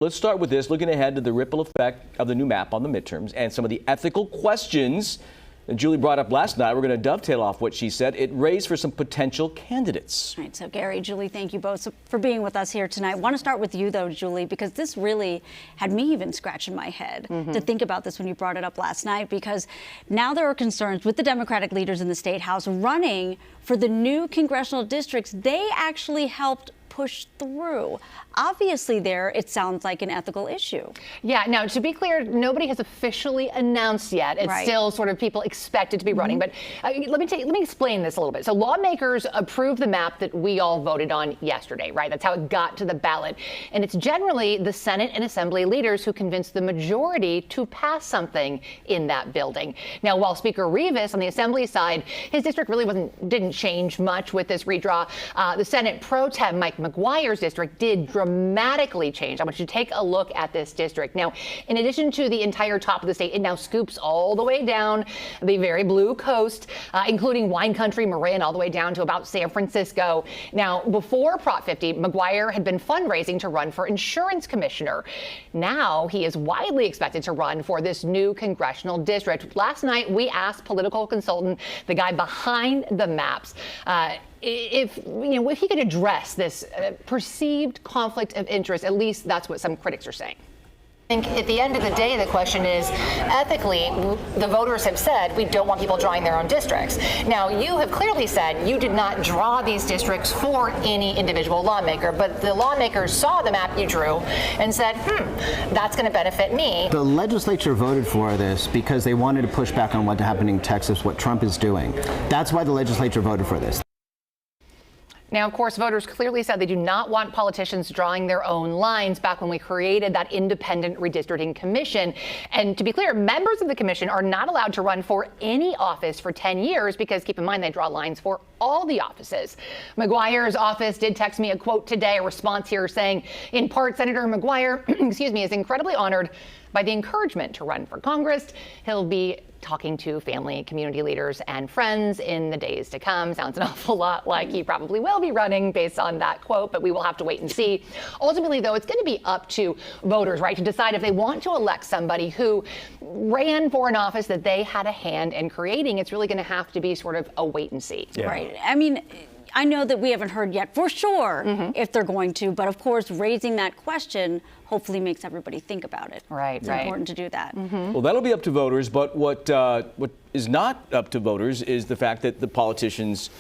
Let's start with this, looking ahead to the ripple effect of the new map on the midterms and some of the ethical questions that Julie brought up last night. We're going to dovetail off what she said. It raised for some potential candidates. All right, so Gary, Julie, thank you both for being with us here tonight. I want to start with you, though, Julie, because this really had me even scratching my head to think about this when you brought it up last night, because now there are concerns with the Democratic leaders in the State House running for the new congressional districts they actually helped push through. Obviously there, it sounds like an ethical issue. Yeah, now to be clear, nobody has officially announced yet. It's still sort of people expected to be running. But let me explain this a little bit. So lawmakers approved the map that we all voted on yesterday, right? That's how it got to the ballot. And it's generally the Senate and Assembly leaders who convinced the majority to pass something in that building. Now, while Speaker Rivas on the Assembly side, his district really didn't change much with this redraw. The Senate Pro Tem Mike McGuire's district did dramatically change. I want you to take a look at this district. Now, in addition to the entire top of the state, it now scoops all the way down the very blue coast, including wine country, Marin, all the way down to about San Francisco. Now, before Prop 50, McGuire had been fundraising to run for insurance commissioner. Now he is widely expected to run for this new congressional district. Last night, we asked political consultant, the guy behind the maps, if he could address this perceived conflict of interest. At least that's what some critics are saying. I think at the end of the day, the question is, ethically, the voters have said we don't want people drawing their own districts. Now, you have clearly said you did not draw these districts for any individual lawmaker, but the lawmakers saw the map you drew and said, that's going to benefit me. The legislature voted for this because they wanted to push back on what's happening in Texas, what Trump is doing. That's why the legislature voted for this. Now, of course, voters clearly said they do not want politicians drawing their own lines back when we created that independent redistricting commission. And to be clear, members of the commission are not allowed to run for any office for 10 years because, keep in mind, they draw lines for all the offices. McGuire's office did text me a quote today, a response here saying, in part, Senator McGuire, is incredibly honored by the encouragement to run for Congress. He'll be talking to family, community leaders, and friends in the days to come. Sounds an awful lot like he probably will be running based on that quote, but we will have to wait and see. Ultimately, though, it's going to be up to voters, right, to decide if they want to elect somebody who ran for an office that they had a hand in creating. It's really going to have to be sort of a wait and see. Yeah. Right. I mean, I know that we haven't heard yet for sure if they're going to, but of course, raising that question hopefully makes everybody think about it. Right, It's important to do that. Well, that'll be up to voters, but what is not up to voters is the fact that the politicians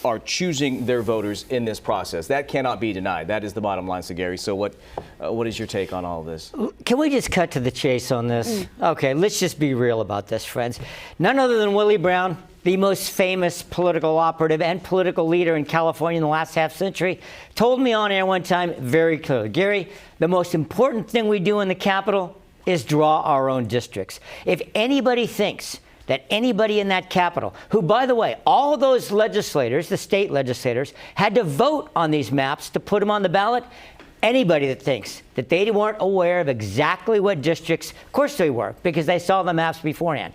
are choosing their voters in this process. That cannot be denied. That is the bottom line, so Gary. So what is your take on all of this? Can we just cut to the chase on this? Okay, let's just be real about this, friends. None other than Willie Brown, the most famous political operative and political leader in California in the last half century, told me on air one time very clearly, Gary, the most important thing we do in the Capitol is draw our own districts. If anybody thinks that anybody in that Capitol, who, by the way, all those legislators, the state legislators, had to vote on these maps to put them on the ballot, anybody that thinks that they weren't aware of exactly what districts, of course they were, because they saw the maps beforehand,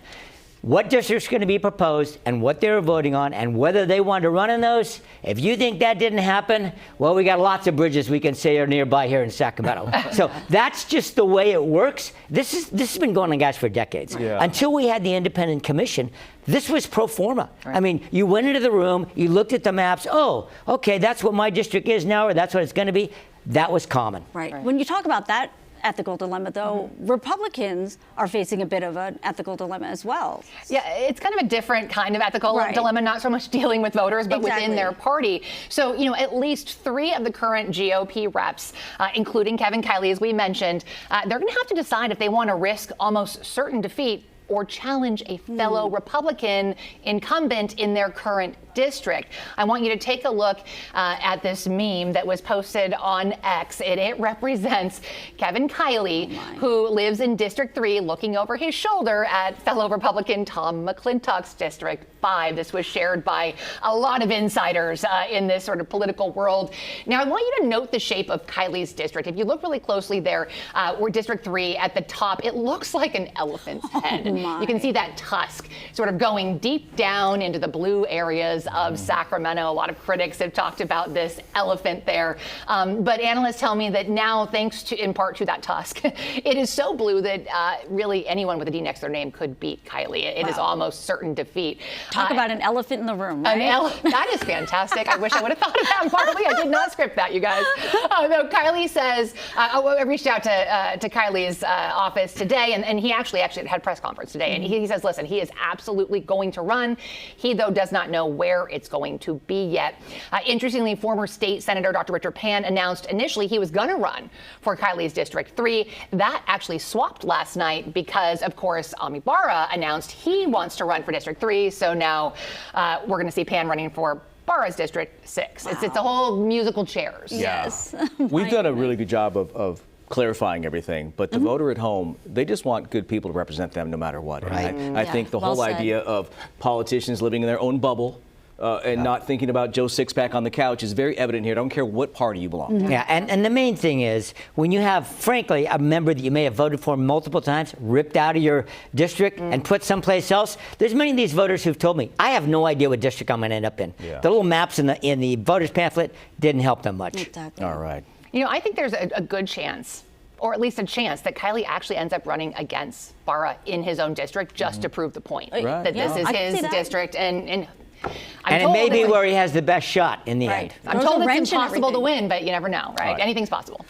what districts are going to be proposed and what they were voting on and whether they wanted to run in those. If you think that didn't happen, well, we got lots of bridges we can say are nearby here in Sacramento. So that's just the way it works. This has been going on, guys, for decades. Yeah. Until we had the independent commission, this was pro forma. Right. I mean, you went into the room, you looked at the maps. Oh, okay, that's what my district is now, or that's what it's going to be. That was common. Right. When you talk about that ethical dilemma, though, Republicans are facing a bit of an ethical dilemma as well. Yeah, it's kind of a different kind of ethical dilemma, not so much dealing with voters, but within their party. So, at least 3 of the current GOP reps, including Kevin Kiley, as we mentioned, they're going to have to decide if they want to risk almost certain defeat or challenge a fellow Republican incumbent in their current district. I want you to take a look at this meme that was posted on X. It represents Kevin Kiley, who lives in District 3, looking over his shoulder at fellow Republican Tom McClintock's District 5. This was shared by a lot of insiders in this sort of political world. Now, I want you to note the shape of Kiley's district. If you look really closely there, we're District 3 at the top. It looks like an elephant's head. You can see that tusk sort of going deep down into the blue areas of Sacramento. A lot of critics have talked about this elephant there. But analysts tell me that now, thanks to, in part to that tusk, it is so blue that really anyone with a D next to their name could beat Kylie. It is almost certain defeat. Talk about an elephant in the room, right? That is fantastic. I wish I would have thought of that partly. I did not script that, you guys. Though Kylie says, I reached out to Kylie's office today, and he actually had a press conference today, and he says, listen, he is absolutely going to run. He, though, does not know where it's going to be yet. Interestingly, former state senator Dr. Richard Pan announced initially he was going to run for Kylie's District 3. That actually swapped last night because, of course, Ami Barra announced he wants to run for District 3. So now we're going to see Pan running for Barra's District 6. Wow. It's a whole musical chairs. Yes. We've done a really good job of clarifying everything, but the voter at home, they just want good people to represent them no matter what. Right. I think the whole idea of politicians living in their own bubble and not thinking about Joe Sixpack on the couch is very evident here. I don't care what party you belong to. Yeah, and the main thing is when you have, frankly, a member that you may have voted for multiple times ripped out of your district and put someplace else, there's many of these voters who've told me, I have no idea what district I'm going to end up in. Yeah. The little maps in the voters pamphlet didn't help them much. Exactly. All right. You know, I think there's a good chance, or at least a chance, that Kylie actually ends up running against Barra in his own district just to prove the point that this is his district. And it may be where he has the best shot in the end. I'm told it's impossible to win, but you never know, right? Anything's possible.